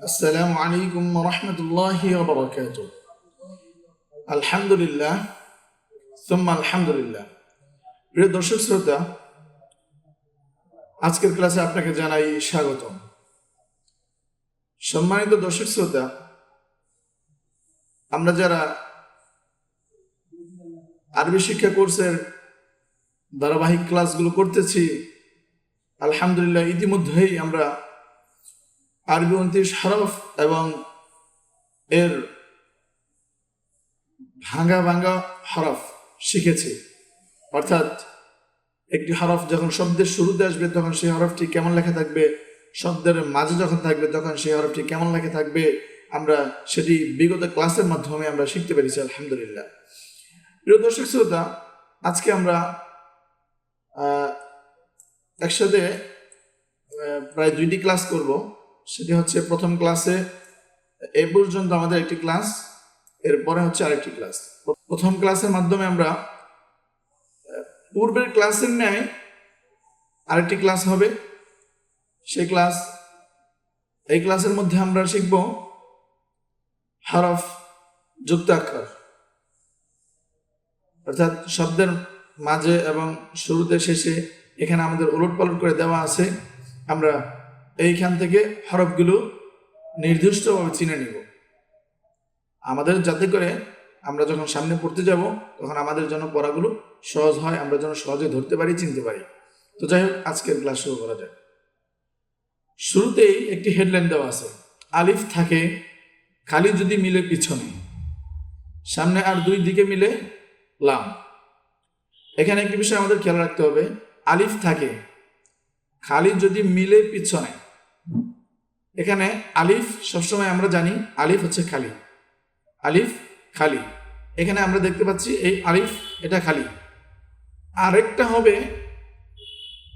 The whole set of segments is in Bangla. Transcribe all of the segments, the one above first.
আসসালামু আলাইকুম ওয়া রাহমাতুল্লাহি ওয়া বারাকাতুহু। আলহামদুলিল্লাহ সুম্মা আলহামদুলিল্লাহ। প্রিয় দর্শক শ্রোতা, আজকের ক্লাসে আপনাকে জানাই স্বাগতম। সম্মানিত দর্শক শ্রোতা, আমরা যারা আরবি শিক্ষা কোর্সের ধারাবাহিক ক্লাসগুলো করতেছি, আলহামদুলিল্লাহ ইতিমধ্যেই আমরা আরবি 29 হরফ এবং এর ভাঙা ভাঙা হরফ শিখেছি। অর্থাৎ একটি হরফ যখন শব্দের শুরুতে আসবে তখন সেই হরফটি কেমন লেখা থাকবে, শব্দের মাঝে যখন থাকবে তখন সেই হরফটি কেমন লেখা থাকবে, আমরা সেটি বিগত ক্লাসের মাধ্যমে আমরা শিখতে পেরেছি আলহামদুলিল্লাহ। প্রিয় দর্শক শ্রোতা, আজকে আমরা একসাথে প্রায় 2টি ক্লাস করব। সেটি হচ্ছে প্রথম ক্লাসে এ পর্যন্ত আমাদের একটি ক্লাস, এরপরে হচ্ছে আরেকটি ক্লাস। প্রথম ক্লাসের মাধ্যমে আমরা পূর্বের ক্লাসের ন্যায় আরেকটি ক্লাস হবে। সেই ক্লাস, এই ক্লাসের মধ্যে আমরা শিখব হরফ যুক্তাক্ষর, অর্থাৎ শব্দের মাঝে এবং শুরুতে শেষে এখানে আমাদের উলটপালট করে দেওয়া আছে। আমরা এইখান থেকে হরফগুলো নির্দিষ্টভাবে চিনে নিব, আমাদের যাতে করে আমরা যখন সামনে পড়তে যাব তখন আমাদের জন্য পড়াগুলো সহজ হয়, আমরা যেন সহজে ধরতে পারি, চিনতে পারি। তো যাই হোক, আজকের ক্লাস শুরু করা যায়। শুরুতেই একটি হেডলাইন দেওয়া আছে, আলিফ থাকে খালি যদি মিলে পিছনে, সামনে আর দুই দিকে মিলে লাম। এখানে একটি বিষয় আমাদের খেয়াল রাখতে হবে, আলিফ থাকে খালি যদি মিলে পিছনে। এখানে আলিফ সবসময় আমরা জানি আলিফ হচ্ছে খালি, আলিফ খালি। এখানে আমরা দেখতে পাচ্ছি এই আলিফ, এটা খালি। আরেকটা হবে,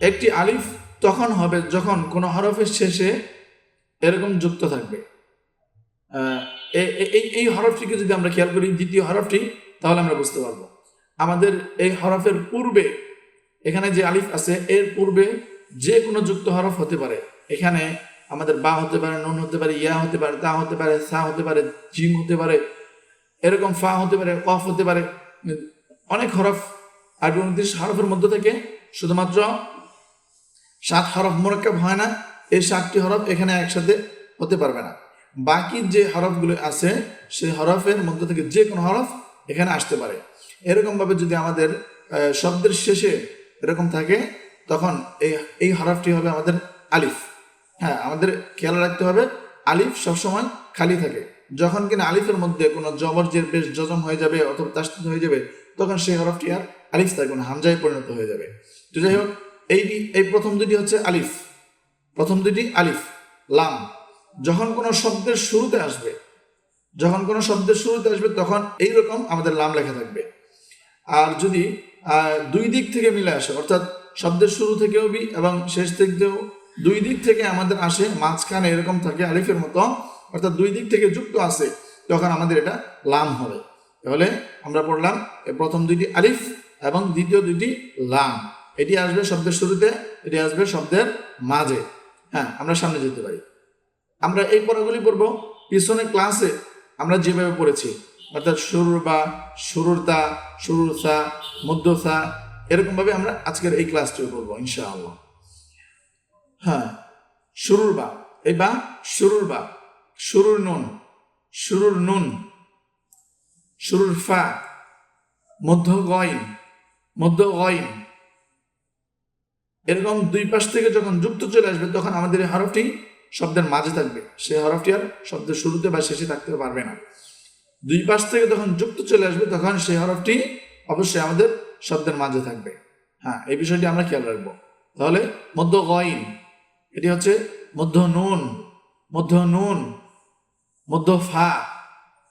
একটি আলিফ তখন হবে যখন কোনো হরফের শেষে এরকম যুক্ত থাকবে। এই হরফটিকে যদি আমরা খেয়াল করি, দ্বিতীয় হরফটি, তাহলে আমরা বুঝতে পারবো আমাদের এই হরফের পূর্বে এখানে যে আলিফ আছে এর পূর্বে যে কোনো যুক্ত হরফ হতে পারে। এখানে আমাদের বা হতে পারে, নুন হতে পারে, ইয়া হতে পারে, তা হতে পারে, সা হতে পারে, জিম হতে পারে, এরকম ফা হতে পারে, কফ হতে পারে। অনেক হরফ, আরবি 29 হরফের মধ্যে থেকে শুধুমাত্র 7 হরফ মোরাক্কাব হয় না, এই 7টি হরফ এখানে একসাথে হতে পারবে না। বাকি যে হরফগুলো আছে সেই হরফের মধ্যে থেকে যে কোনো হরফ এখানে আসতে পারে। এরকমভাবে যদি আমাদের শব্দের শেষে এরকম থাকে তখন এই হরফটি হবে আমাদের আলিফ। হ্যাঁ, আমাদের খেয়াল রাখতে হবে আলিফ সবসময় খালি থাকে। যখন কিনা আলিফের মধ্যে কোনো জবর জের পেশ জজম হয়ে যাবে অথবা তাসদীদ হয়ে যাবে তখন সেই হরফটি আর আলিফ থাকবে না, হামজায় পরিণত হয়ে যাবে। তো যাই হোক, এই প্রথম দুটি হচ্ছে আলিফ, প্রথম দুটি আলিফ। লাম যখন কোনো শব্দের শুরুতে আসবে, যখন কোনো শব্দের শুরুতে আসবে তখন এইরকম আমাদের লাম লেখা থাকবে। আর যদি দুই দিক থেকে মিলে আসে, অর্থাৎ শব্দের শুরু থেকেও বি এবং শেষ থেকেও দুই দিক থেকে আমাদের আসে, মাঝখানে এরকম থাকে আলিফের মতো, অর্থাৎ দুই দিক থেকে যুক্ত আছে, তখন আমাদের এটা লাম হবে। তাহলে আমরা পড়লাম প্রথম দুইটি আলিফ এবং দ্বিতীয় দুইটি লাম। এটি আসবে শব্দের শুরুতে, এটি আসবে শব্দের মাঝে। হ্যাঁ, আমরা সামনে যেতে পারি। আমরা এই পড়াগুলি পড়ব পিছনে ক্লাসে আমরা যেভাবে পড়েছি, অর্থাৎ শুরুর বা, শুরুর তা, শুরুর সা, মধ্য সা, এরকমভাবে আমরা আজকের এই ক্লাসটিও করবো ইনশাআল্লাহ। হ্যাঁ, শুরুর বা, এই বা শুরুর বা, শুরুর নুন, শুরুর নুন, শুরুর ফা, মধ্য গইন, মধ্য গইন, এরকম দুই পাশ থেকে যখন যুক্ত চলে আসবে তখন আমাদের এই হরফটি শব্দের মাঝে থাকবে, সেই হরফটি আর শব্দের শুরুতে বা শেষে থাকতে পারবে না। দুই পাশ থেকে যখন যুক্ত চলে আসবে তখন সেই হরফটি অবশ্যই আমাদের শব্দের মাঝে থাকবে। হ্যাঁ, এই বিষয়টি আমরা খেয়াল রাখবো। তাহলে মধ্য গইন, এটি হচ্ছে মধ্য নুন, মধ্য নুন, মধ্য ফা,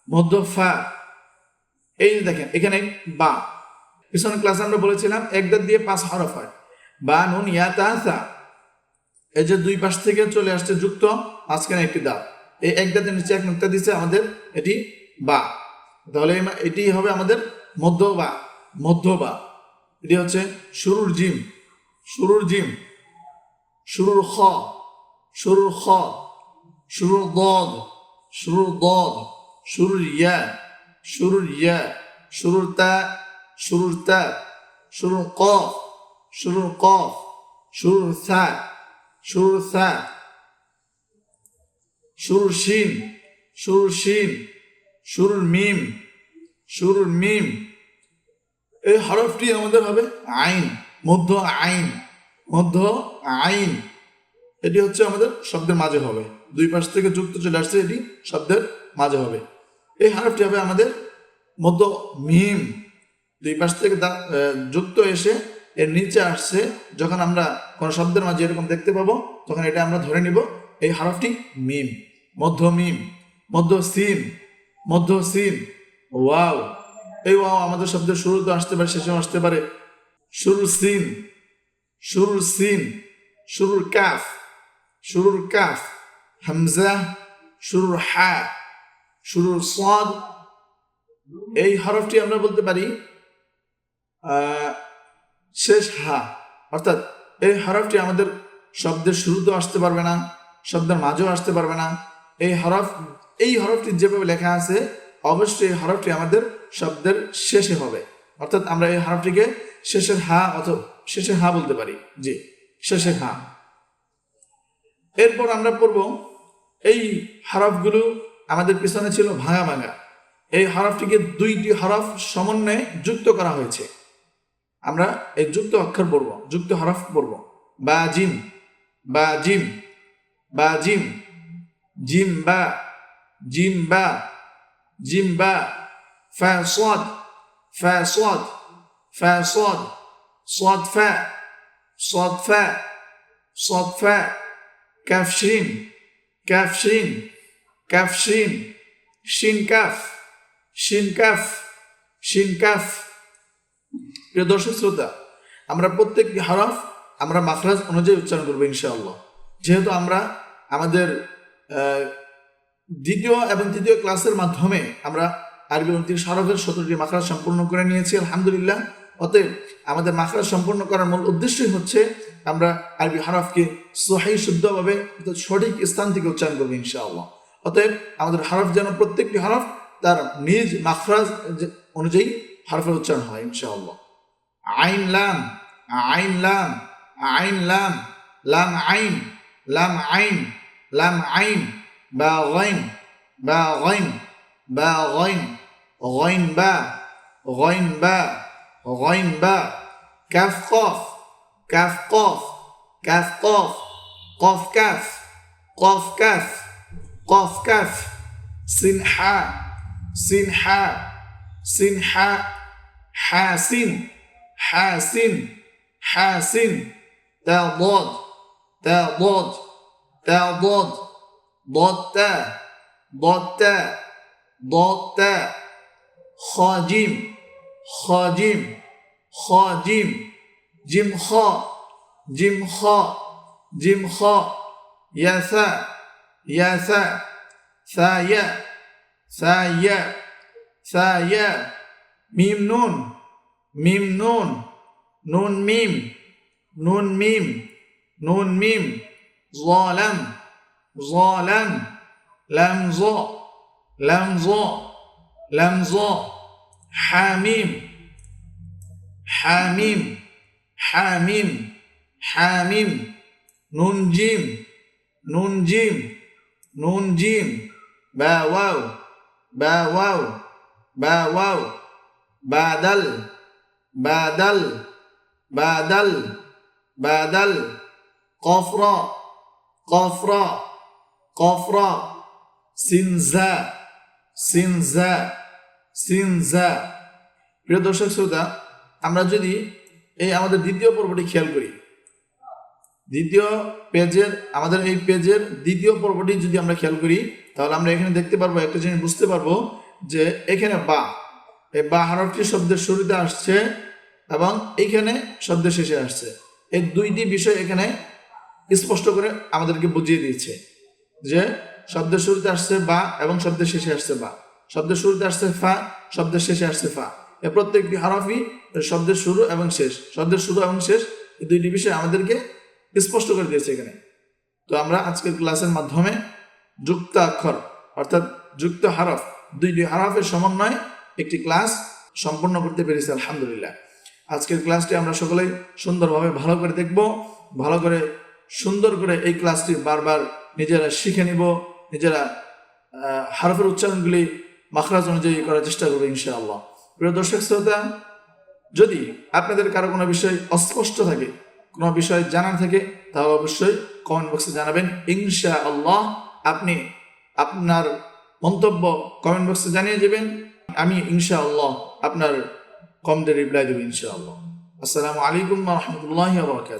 মধ্য ফা। এই দেখেন এখানে বা, পিছনের ক্লাসে আমরা বলেছিলাম এক দাঁত দিয়ে 5 হরফ হয়, বা, নুন, ইয়া, তা, সা। এই যে দুই পাশ থেকে চলে আসছে যুক্ত, মাঝখানে একটি দাঁত, এই এক দাঁতের নিচে এক নুক্তা দিচ্ছে আমাদের, এটি বা। তাহলে এটি হবে আমাদের মধ্য বা, মধ্য বা। এটি হচ্ছে শুরুর জিম, শুরুর জিম, শুরুর খ, শুরুর খ, শুরুর দদ, শুরুর দদ, শুরুর ইয়া, শুরুর ইয়া, শুরুর তা, শুরুর তা, শুরুর কফ, শুরুর কফ, শুরুর সা, শুরুর সা, শুরুর শিন, শুরুর শিন, শুরুর মিম, শুরুর মিম। এই হরফটি আমাদের হবে আইন, মধ্য আইন, মধ্য আইন। এটি হচ্ছে আমাদের শব্দের মাঝে হবে, দুই পাশ থেকে যুক্ত চলে আসছে, এটি শব্দের মাঝে হবে। এই হরফটি হবে আমাদের মধ্য মিম, দুই পাশ থেকে যুক্ত এসে এর নিচে আসছে। যখন আমরা কোনো শব্দের মাঝে এরকম দেখতে পাবো, তখন এটা আমরা ধরে নিব এই হরফটি মিম, মধ্য মিম। মধ্য সিন, মধ্য সিন, ওয়াও। এই ওয়াও আমাদের শব্দের শুরুতে আসতে পারে, শেষেও আসতে পারে। শুরুর সিন, শুরুর সিন, শুরুর কাফ, শুরুর কাফ, হামজা, শুরুর হা, শুরুর সাদ। এই হরফটি আমরা বলতে পারি শেষ হা, অর্থাৎ এই হরফটি আমাদের শব্দের শুরুতেও আসতে পারবে না, শব্দের মাঝেও আসতে পারবে না। এই হরফটি যেভাবে লেখা আছে, অবশ্যই এই হরফটি আমাদের শব্দের শেষে হবে, অর্থাৎ আমরা এই হরফটিকে শেষের হা অথবা শেষের হা বলতে পারি। জি, শেষের হা। এরপর আমরা পড়ব এই হরফগুলো আমাদের পিছনে ছিল ভাঙা ভাঙা। এই হরফটিকে দুইটি হরফ সমন্বয়ে যুক্ত করা হয়েছে। আমরা এই যুক্ত অক্ষর পড়ব, যুক্ত হরফ পড়ব। বা জিম, বা জিম, বা জিম, জিম বা, জিম বা, জিম বা। ফা সাদ, ফা সাদ, ফা সাদ, সাদ ফা, সাদ ফা, সাদ ফা। কাফ শিন, কাফ শিন, কাফ শিন, শিন কাফ, শিন কাফ, শিন কাফ। প্রিয় দর্শক শ্রোতা, আমরা প্রত্যেকটি হরফ আমরা মাখরাজ অনুযায়ী উচ্চারণ করবো ইনশাআল্লাহ। যেহেতু আমরা আমাদের দ্বিতীয় এবং তৃতীয় ক্লাসের মাধ্যমে আমরা আরবি 29 হরফের 17টি মাখরাজ সম্পূর্ণ করে নিয়েছি আলহামদুলিল্লাহ। অতএব আমাদের মাখরাজ সম্পূর্ণ করার মূল উদ্দেশ্যই হচ্ছে আমরা আরবি হরফকে সহিহ শুদ্ধভাবে সঠিক স্থান থেকে উচ্চারণ করবো ইনশাআল্লাহ। অতএব আমাদের হরফ যেন প্রত্যেকটি হরফ তার নিজ মাখরাজ অনুযায়ী হরফের উচ্চারণ হয় ইনশাআল্লাহ। আইন লাম, আইন লাম, আইন লাম, লাম আইন, লাম আইন, লাম আইন। বা গাইন, বা গাইন, বা গাইন, গাইন বা, গাইন বা, গাইন বা। কাফ কফ, কাফ কফ, কাফ কফ, কফ কাফ, কফ কাফ, কফ কাফ। সিন হা, সিন হা, সিন হা। حاسن، حاسن، حاسن. تا ضاد، تا ضاد، تا ضاد، ضاد تا، ضاد تا، ضاد تا. خاجم، خاجم، خاجم. جيم خا، جيم خا، جيم خا. يا ثا، يا ثا، ثا يا، ثا يا، ثا يا. ميم نون، ميم نون، نون ميم، نون ميم، نون ميم. ظالم، ظالم. لام ظا، لام ظا، لام ظا. حاميم، حاميم، حاميم، حاميم. نون جيم، نون جيم، نون جيم. با واو، با واو، با واو. বাদাল, বাদাল, বাদাল, বাদাল. কফরা, কফরা, কফরা. সিনজা, সিনজা, সিনজা। প্রিয় দর্শক শ্রোতা, আমরা যদি এই আমাদের দ্বিতীয় পর্বটি খেয়াল করি, দ্বিতীয় পেজের আমাদের এই পেজের দ্বিতীয় পর্বটি যদি আমরা খেয়াল করি, তাহলে আমরা এখানে দেখতে পারবো, একটা জিনিস বুঝতে পারবো যে এখানে বা, এই বা হরফটি শব্দের শুরুতে আসছে এবং এইখানে শব্দের শেষে আসছে। এই দুইটি বিষয় এখানে স্পষ্ট করে আমাদেরকে বুঝিয়ে দিয়েছে যে শব্দের শুরুতে আসছে বা এবং শব্দের শেষে আসছে বা। শব্দের শুরুতে আসছে ফা, শব্দের শেষে আসছে ফা। এই প্রত্যেকটি হরফই শব্দের শুরু এবং শেষ, শব্দের শুরু এবং শেষ, এই দুইটি বিষয় আমাদেরকে স্পষ্ট করে দিয়েছে এখানে। তো আমরা আজকের ক্লাসের মাধ্যমে যুক্তাক্ষর অর্থাৎ যুক্ত হরফ, দুইটি হরফের সমন্বয়ে একটি ক্লাস সম্পূর্ণ করতে পেরেছি আলহামদুলিল্লাহ। আজকের ক্লাসটি আমরা সকলেই সুন্দরভাবে ভালো করে দেখব, ভালো করে সুন্দর করে এই ক্লাসটি বারবার নিজেরা শিখে নিব, নিজেরা হরফের উচ্চারণগুলি মাখরাজ অনুযায়ী করার চেষ্টা করবো ইনশাআল্লাহ। প্রিয় দর্শক শ্রোতা, যদি আপনাদের কারো কোনো বিষয় অস্পষ্ট থাকে, কোনো বিষয় জানার থাকে, তাহলে অবশ্যই কমেন্ট বক্সে জানাবেন ইনশাআল্লাহ। আপনি আপনার মন্তব্য কমেন্ট বক্সে জানিয়ে যাবেন, আমি ইনশাআল্লাহ আপনার কমেন্টে রিপ্লাই দেব ইনশাআল্লাহ। আসসালামু আলাইকুম ওয়া রাহমাতুল্লাহি ওয়া বারাকাতুহু।